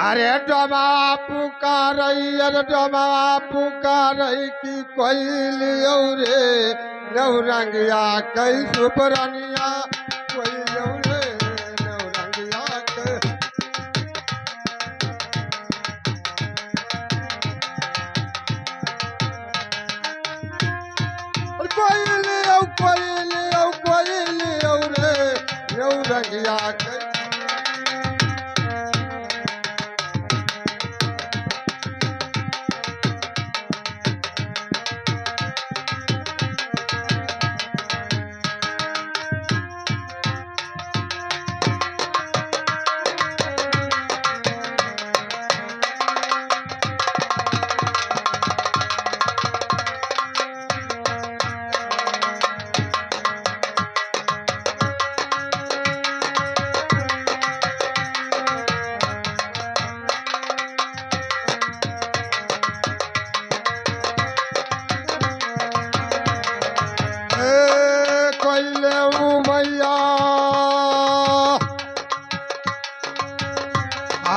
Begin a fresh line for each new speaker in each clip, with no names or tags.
अरे डोमा पुकारई की कोई लियो रे नौरंगिया कई सुबरनिया कोई लियो रे नौरंगिया कोई लियो रे नौरंगिया कई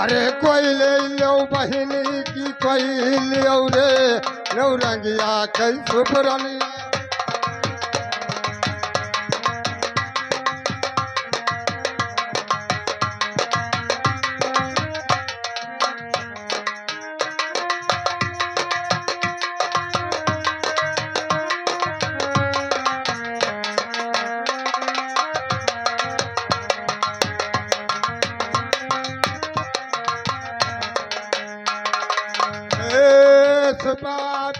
अरे कोई ले लो बहिनी की कोई लियो रे नौरंगिया कई सुबरनिया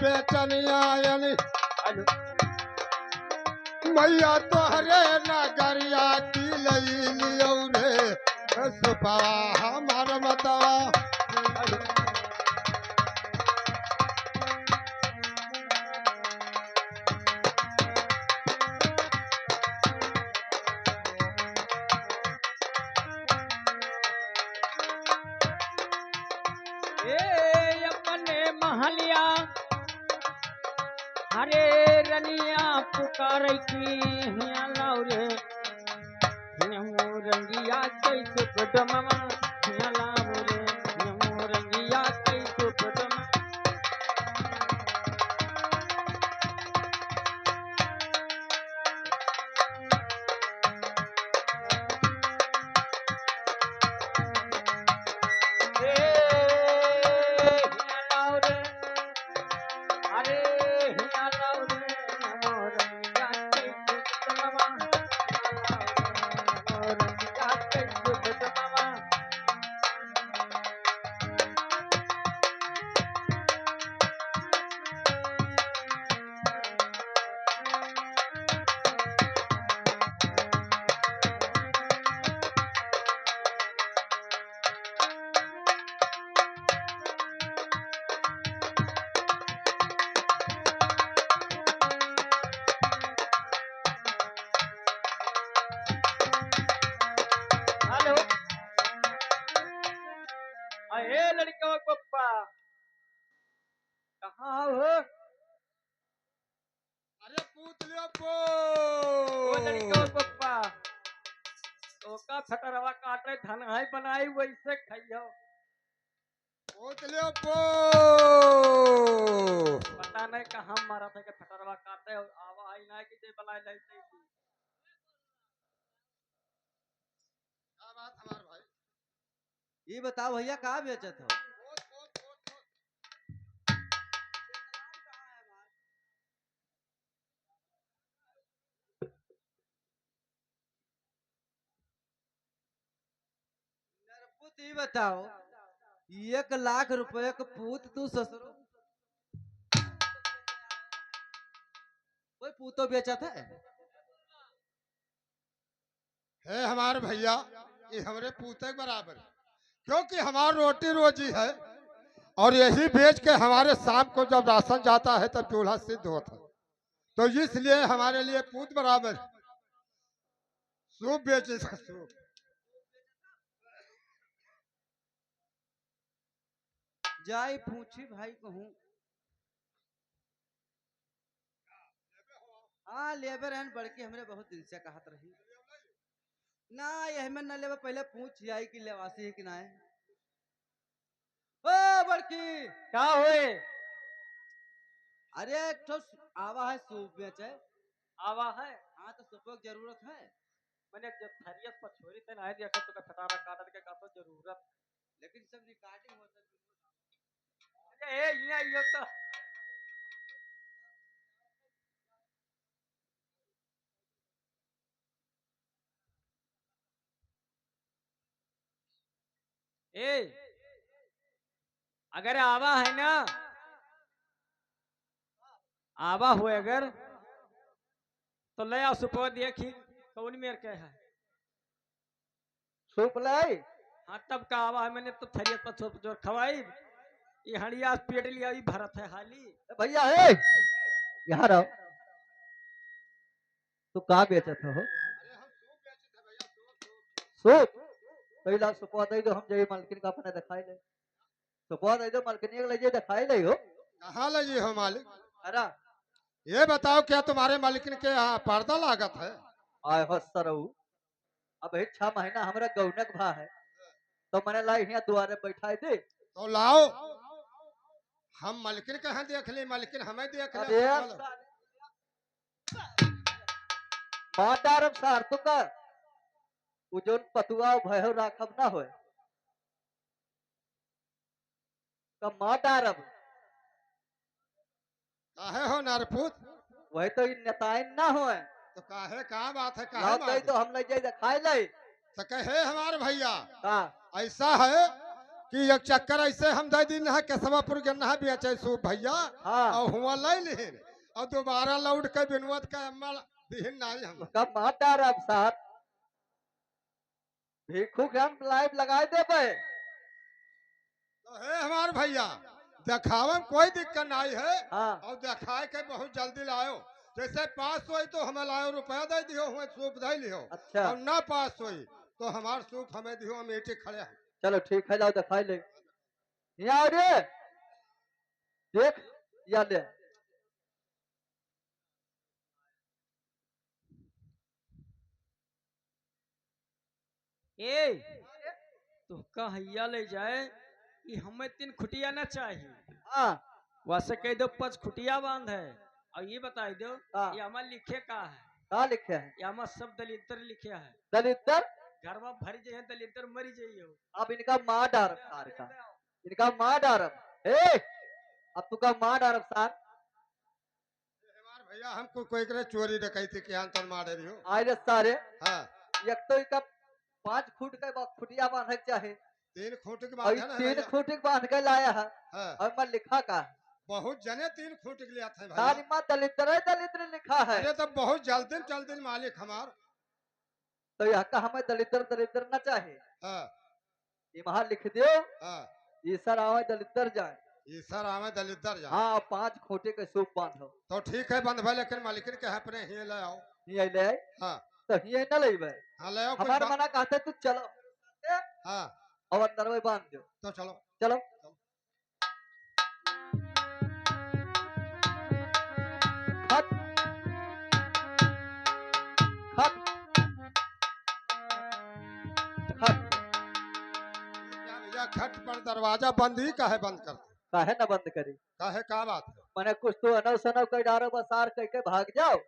बेचनिया मैया तोहरे नगरिया की लई लियो रे सुपा हमार मतवा
महलिया हरे रनिया पुकार की हिया लाउरे नमो रंगिया कैसे पदमा हिया लाउरे नमो रंगिया कैसे पदमा लड़का पप्पा कहाँ हो?
अरे पूछ लियो
वो लड़का पप्पा तो का फटरवा काटे धन है बनाई वैसे खाइयो
पूछ लियो
पता नहीं कहाँ मारा था कि फटरवा काटे और आवा आई ना कि जे बनाई लेते
क्या बात हमार भाई
ये बताओ भैया कहाँ बेचत हो? पुत ये बताओ 1 लाख रुपए का पूत तू ससुरो कोई पूतो बेचत
है हमारे भैया ये हमारे पूते के बराबर है क्योंकि हमारी रोटी रोजी है और यही बेच के हमारे शाम को जब राशन जाता है तब चूल्हा सिद्ध होता है तो इसलिए हमारे लिए पूत बराबर सूप बेचे सूप
जाई पूछी भाई कहूँ हाँ लेबर हन बड़की हमरे बहुत दिल से कहत रही ना यह में न लेवा पहले पूछ आई कि लेवासी है कि ना है बड़की।
का होए?
अरे एक ठो आवा है सूप बेचे।
आवा है
हाँ तो सूप की जरूरत है।
मैंने जब थरियत पर छोरी थे ना देखो तो फटारा काटत के का तो जरूरत
लेकिन सब रिकॉर्डिंग होता है।
ए यहाँ यो तो ए अगर आवा है ना आवा हो अगर तो ले आओ सुपो देखी कौन मेर के है।
सूप लाई।
हाँ तब का आवा है मैंने तो थरियत पर छोड़ जोर खवाई ये हड़िया पेट लिया भी भरत है हाली।
भैया है यहाँ रहो। तू कहाँ बेचत हो?
अरे हम सूप बेचे थे भैया, सूप।
सूप। पहला सुपवा दे दो, हम जाई मालकिन का अपने दिखाई ले। सुपवा दे दो, मालकिन के ले जाई दिखाई ले हो।
कहाँ ले जी हो मालिक?
अरे
ये बताओ क्या तुम्हारे मालिकिन के यहाँ पर्दा लागत है?
आय हो सरऊ। अब ही 6 महीना हमरा गौनक भा है तो मैंने लाई यहाँ दुआरे बैठाई दे।
तो लाओ, हम मालिकिन के यहाँ देख ले, मालिकिन हमें देख ले।
अरे
चलो।
मातारम सार तू का उजोन पतुआ भयो राखब ना होए का मातारम।
काहे हो नारपूत?
वही तो इन नेताइन ना होए।
तो काहे कहाँ बात है, काहे
लाओ दे
मार
तो हम ले जाई दिखाई ले।
तो कहे हमारे भैया
का
ऐसा है कि एक चक्कर ऐसे हम दे दिन है केशवापुर गन्ना है बेचे सूप भैया,
हाँ
और हुआ ले लिहिन और दोबारा लौट के बिनवत का अम्मा दिहिन नहीं हम।
का मातारम सार भिखू के हम लाइव लगाई दे पे।
तो है हमारे भैया दिखावे में कोई दिक्कत नहीं है,
हाँ
और दिखाए के बहुत जल्दी लाओ। जैसे पास हुई तो हमें लाओ रुपया दे दियो, हुए सूप दे लियो।
अच्छा
और ना पास हुई तो हमार सूप हमें दियो, हम एटे खड़े हैं।
चलो ठीक है, जाओ दिखाई ले। यहाँ आओ रे देख या ले।
ए तो कहैया ले जाए कि हमें 3 खुटिया ना चाहिए
हाँ
वैसे कह दो 5 खुटिया बांध है और ये बता दो
हाँ।
ये हमारे लिखे का है
कहाँ लिखे है?
ये हमारे सब दलितर लिखे है
दलितर।
घर में भर जाए दलितर मरी जाइए।
अब इनका माँ डारब सार का। इनका माँ डारब। ए अब तू का माँ डारब सार।
हमारे भैया हमको कोई करे चोरी डकैती के अंतर मारे रही हो।
आए रे सारे
हाँ,
एक तो इनका 5 फुट का खुटिया बांधे के चाहे
3 खूंट की
और
बात है ना
3
भैया।
खूट बांध के लाया है।
हाँ,
और मैं लिखा का है
बहुत जने 3 खूंट के लिए आते हैं
सारी
भैया।
माँ दलितर दलितर लिखा है।
अरे तो बहुत जल्दी चल मालिक हमार।
तो यह का हमें दलितर दलितर न चाहे।
हाँ
ये वहां लिख दियो
हाँ,
ईसर आवे दलितर जाए।
ईसर आवे दलितर जा।
हाँ 5 खूटे के सूप बांधो।
तो ठीक है बंद भाई, लेकिन मालिकिन के अपने ही ले आओ।
ये ले
हाँ
तो ये न लेबे।
हाँ ले आओ कुछ
हमारे मना कहते तू चलो
हाँ
और अंदर में बांध दो।
तो चलो।
चलो खट खट खट।
क्या भैया खट पर दरवाजा बंद ही काहे बंद करते?
काहे न बंद करी?
काहे का बात है?
मैंने कुछ तो अनव सनव कई डारो बसार कह के भाग जाओ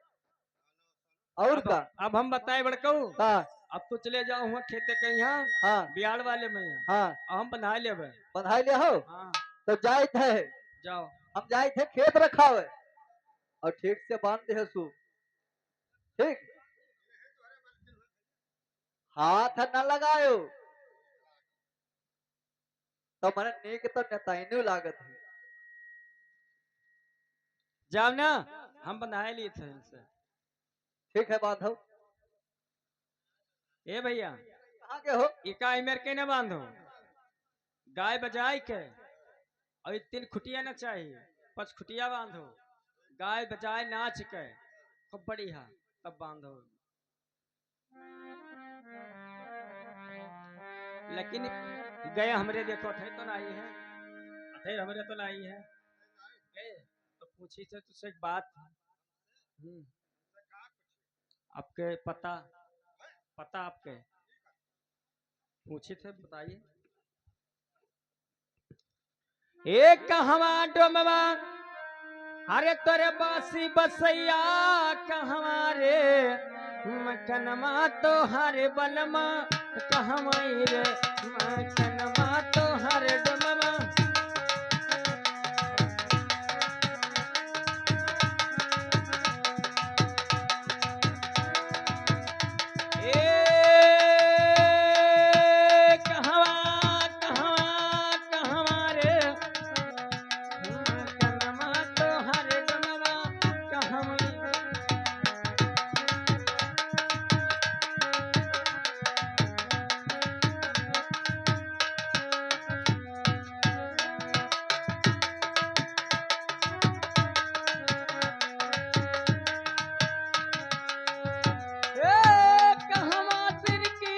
और का।
अब हम बताए बड़कऊ
हाँ
अब तो चले जाओ हुआ खेते के यहाँ
हाँ
बिहार वाले में यहाँ
हाँ
अब हम बना ले
बधाई ले हो।
हाँ
तो जाए थे
जाओ
हम जाए थे खेत रखा हुए और ठीक से बांध दे सूप। ठीक हाथ न लगायो तो मैंने नीक तो नेताइनु लागत है।
जाओ ना हम बनाए लिए थे इनसे।
ठीक है बांधो।
ए भैया
कहाँ के हो?
इकाई मेरे के न बांधो गाय बजाई के और ये 3 खुटिया न चाहिए 5 खुटिया बांधो गाय बजाए नाच के खूब बढ़िया तब बांधो। लेकिन गए हमरे देखो थे तो नहीं है अथे हमरे तो नहीं है गए तो पूछी से तुझसे एक बात। आपके पता पता आपके पूछे थे बताइए। एक कहवा डोमवा अरे तोरे बासी बसैया कहवा रे मकनमा तो हरे बलमा कहवा रे मकनमा तो हरे डोमवा ए कहवा कहवा कहवा रे मकनमा तो हरे डोमवा कहवा कहवा सिर की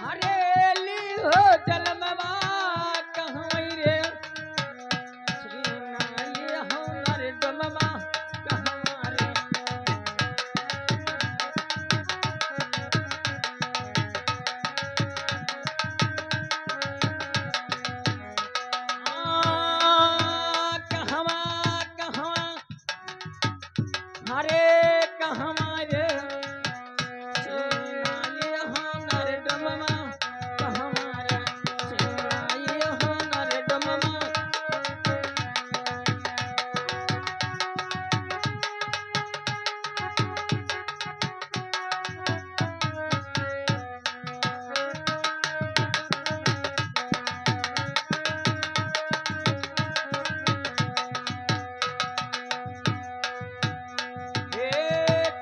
हरेली हो जलमवा कहवा रे श्रीनाली हो नर डोमवा कहवा रे कहवा कहवा हरे कहवा रे श्रीनाली हो नर डोमवा कहवा रे श्रीनाली हो नर डोमवा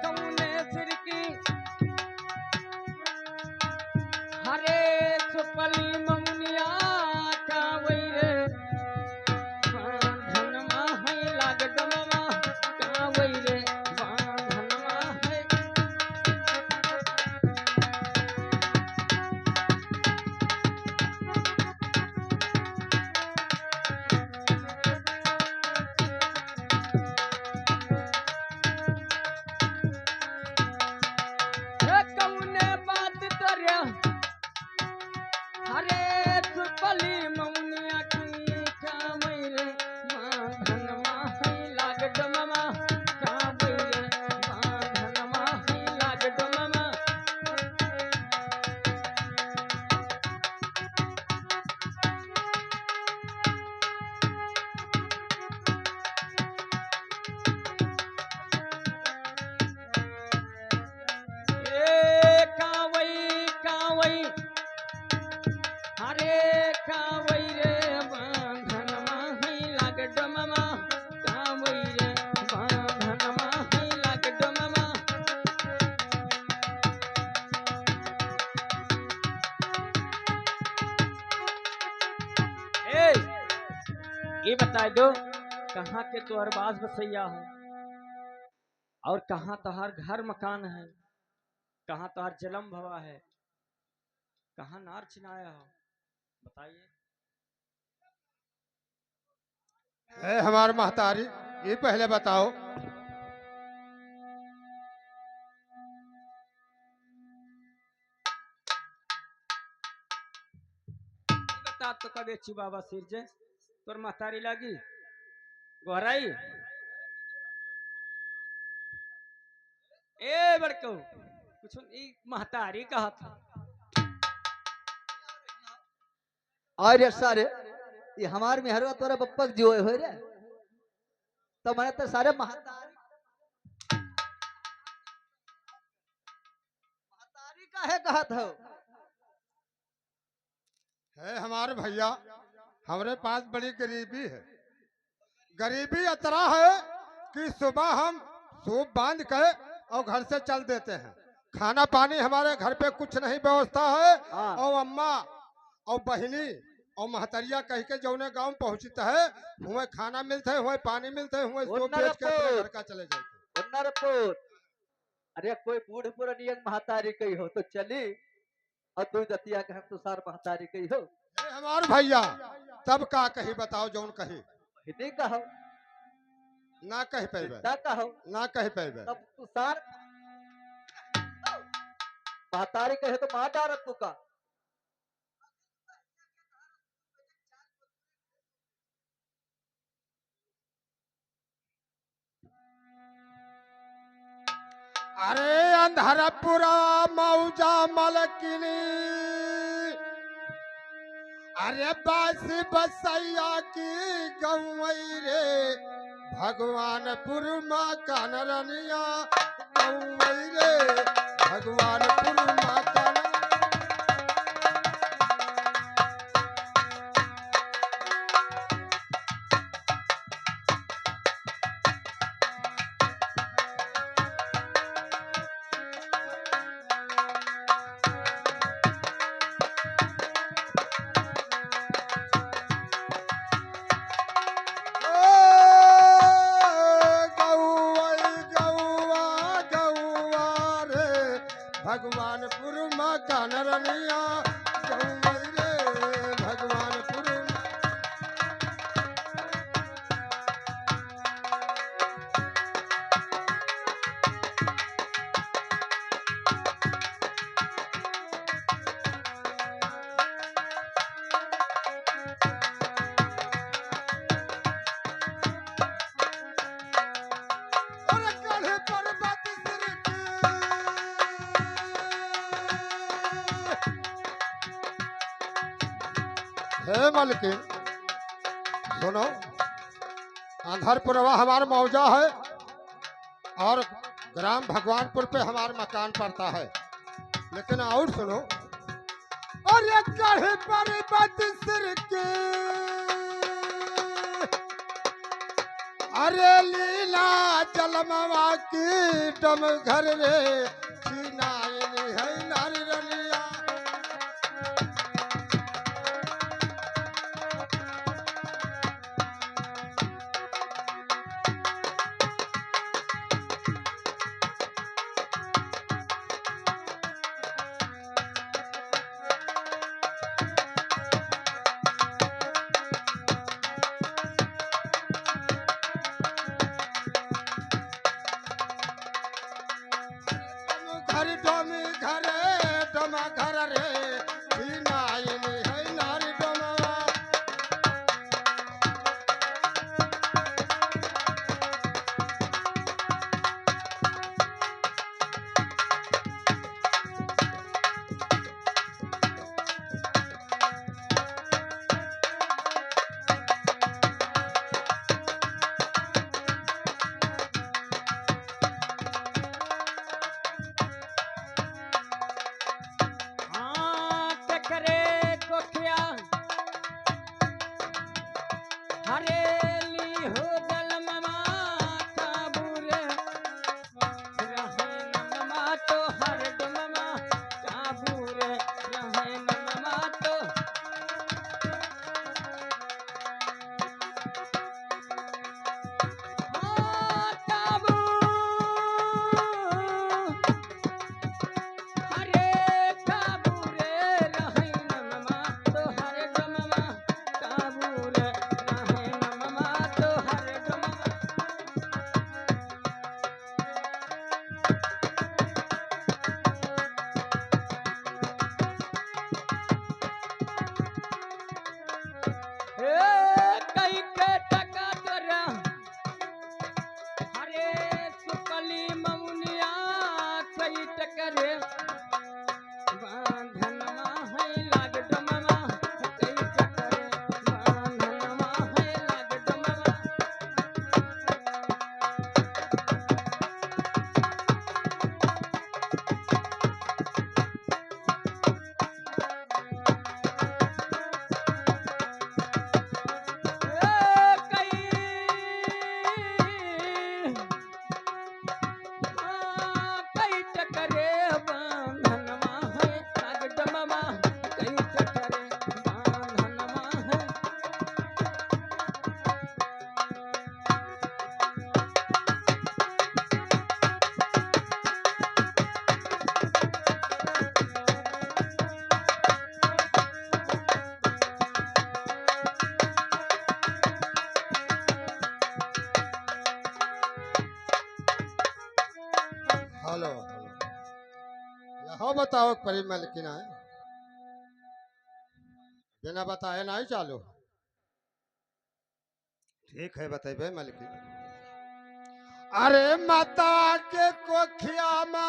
कौने सिर की हरे सुपली ममुनिया का वैरे बांधनमा है लाग डोमवा का वैरे बांधनमा है कौने बात तोरे हरे सुपली ममुनिया की कामैरे बांधनमा है लाग डोमवा कामैरे बांधनमा है लाग डोमवा कावई कावई हरे कावई रे बांधनमा है लाग डोमवा कावई रे बांधनमा है लाग डोमवा ए ये बता दो कहाँ के तोहर बास बसैया हो और कहाँ तोहर घर मकान है कहाँ तोहर जलम भवा है कहाँ नार चिनाया हो बताइए
है हमार महतारी, ये पहले बताओ।
बता तो कबे बाबा सिर जे तोर महतारी लागी गोहराई ए बड़को कुछ ई महतारी कहा था
अरे सारे ये हमार मेहरवा तोरा बप्पक जो हो रे तो मैंने तो सारे महतारी महतारी का है कहा था
है हमारे भैया, हमारे पास बड़ी गरीबी है। गरीबी इतना है कि सुबह हम सूप बांध के और घर से चल देते हैं। खाना पानी हमारे घर पे कुछ नहीं व्यवस्था है।
हाँ।
और अम्मा और बहनी और महतरिया कह के जौने गांव पहुंचता है हुए खाना मिलते है, हुए पानी मिलते है, हुए सूप बेच के अपने घर का चले जाते हैं।
अरे कोई बूढ़ पुरानियन महतारी कही हो तो चली और तू दतिया के हम तुषार महतारी कही हो
ए हमार भैया, तब का कही बताओ जौन कही
हिंदी कहो
ना कह पेबे,
ना कहो
ना कह पेबे।
तब तुषार महतारी कहे तो मां डारत तू का
अरे अंधरपुरा मौजा मलकिनी, अरे बासी बसैया की गौई रे, भगवानपुर माँ कानरनिया गौई रे, भगवानपुर माँ कानर। भगवानपुर माँ कानरनिया गौई रे, भगवानपुर। अरे कढ़े पर्वत सिर की, हे मलकिन सुनो, अंधरपुरवा हमारा मौजा है और ग्राम भगवानपुर पे हमारा मकान पड़ता है। लेकिन और सुनो, और ये कढ़े पर्वत सिर की, अरे लीला जलमवा की डम घर रे, सीनायनी है नारी रनिया। घर डोमी घरे डोमा घर रे, सीनायनी है नारी डोमवा।
हाँ टकरे कोठिया हरेली हो दलममा काबूरे, रहे नममा तो हर डुममा काबूरे, रहे नममा तो। हाँ काबू हरे काबूरे, रहे नममा तो हर डुममा काबूरे, रहे नममा तो हर डुममा। कई के टका तोरा हरे सुकली ममुनिया, कई टकरे बांधनमा है लाग डममा, कई टकरे बांधनमा है लाग डममा। कई टकरे बांधनमा है लाग डममा, कई टकरे बांधनमा है।
हेलो, यहो बताओ परी मलकिन है, बिना बताए नहीं चालू। ठीक है, बतेबे मलकिन। अरे माता के कोखिया माँ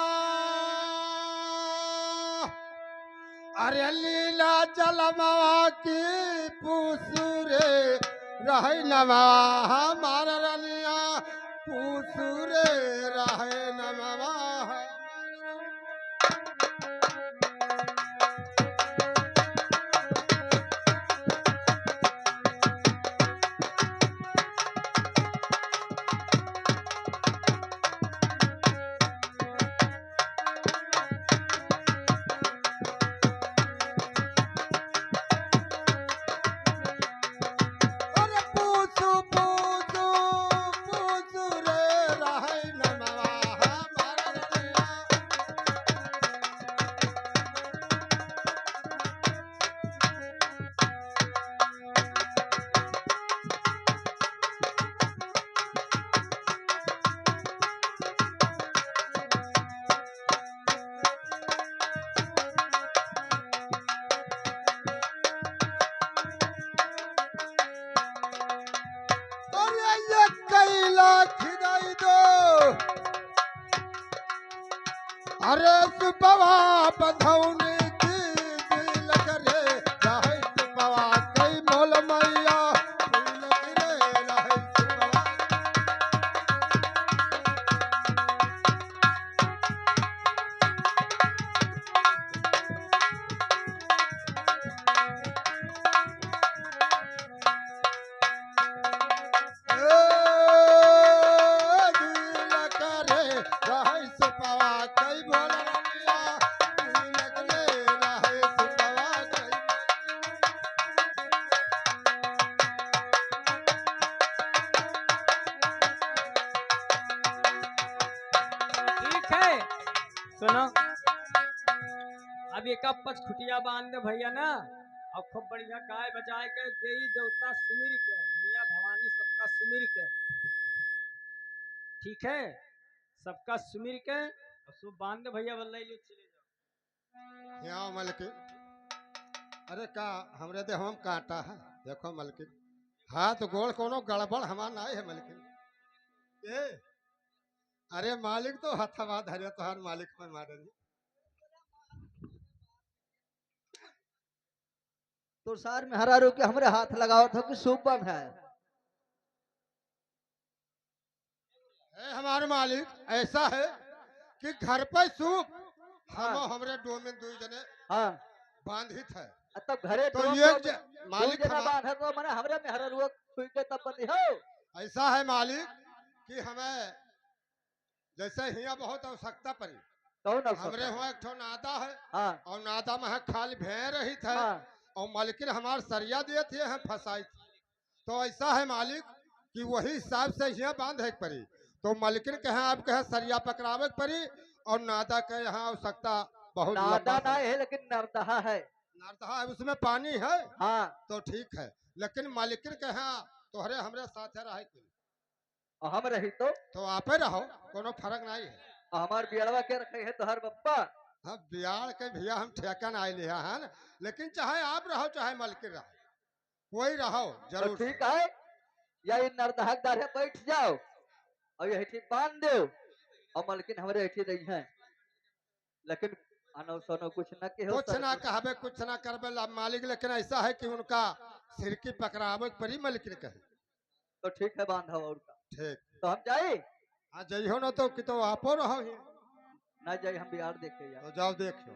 अरे लीला जलमा की पूसुरे रहे नवा हमारा रनिया पूसुरे रहे नवा अरे पूसु पूसु पूसुरे रहे नवा हमारा रनिया अरे ये कैला खिदाई दो अरे सुपवा बधौनी की दिल करे रहे सुपवा कई मोल मैया दिल करे रहे सुपवा दिल करे रहे सुपवा कई मोल मैया दिल करे रहे सुपवा कई
ठीक है सुनो अब एक पच खुटिया बांध दे भैया ना और खूब बढ़िया गाय बजाए के देवी देवता सुमिर के भैया भवानी सबका सुमिर के ठीक है सबका सुमिर के और सु बांध दे भैया बल्ले ले चले जाओ
यहाँ मलकिन अरे का हमरे देह हम कांटा है देखो मलकिन हाथ गोड़ कोनो गड़बड़ हमार नहीं है मलकिन ए अरे मालिक तो हथवा धरे तो हर मालिक में मारे
तो सार में हरा रो के हमरे हाथ लगाओ था कि सुपम है
हमारे मालिक ऐसा है कि घर पर सूप हम
हाँ।
हमरे डो में दो जने
हाँ
बांधित है
तब घरे
तो
दो
ये
दो-
मालिक
दो जना
हमा-
बांध तो मने हमरे में हरा रुआ सुई के तब बंदी हो
ऐसा है मालिक कि हमें जैसे हिया बहुत आवश्यकता पड़ी
कौन
हमरे
अवसर
हुआ एक ठो नादा है
हाँ
और नादा में है खाली भे रही है
हाँ
और मालिकिन हमार सरिया दिए थे हम फंसाई थी। तो ऐसा है मालिक कि वही हिसाब से यहाँ बांध है पड़ी तो मालिकिन के यहाँ आप कहे सरिया पकड़ावे के पड़ी और नादा के यहाँ आवश्यकता बहुत
नादा
लंबा
ना है लेकिन नरदहा है
नारदहा है उसमें पानी है
हाँ
तो ठीक है लेकिन मालिकिन के यहाँ तोहरे हमरे साथ रहे के
और हम रही
तो आपे रहो कोनो फर्क नहीं है
हमार बियड़वा के रखे है तो हर बप्पा
हम बिहार के भैया हम ठेका नहीं लिया है न, लेकिन चाहे आप रहो चाहे मालिकिन रहो कोई रहो
तो
जरूर
ठीक है या इन नरदहक दारे बैठ जाओ और ये हेठी बांध दो और मलकिन हमरे हेठी रही है लेकिन अनो सोनो कुछ न के हो
कुछ ना कहबे कुछ ना करबे मालिक लेकिन ऐसा है कि उनका सिरकी पकड़ावे के पड़ी मालिकिन कहे
तो ठीक है बांधा और का
ठीक
तो हम जाए
हाँ जइहो न तो कि तो आपो रहो ही
ना जाए हम बिहार देखे यार
तो जाओ देखियो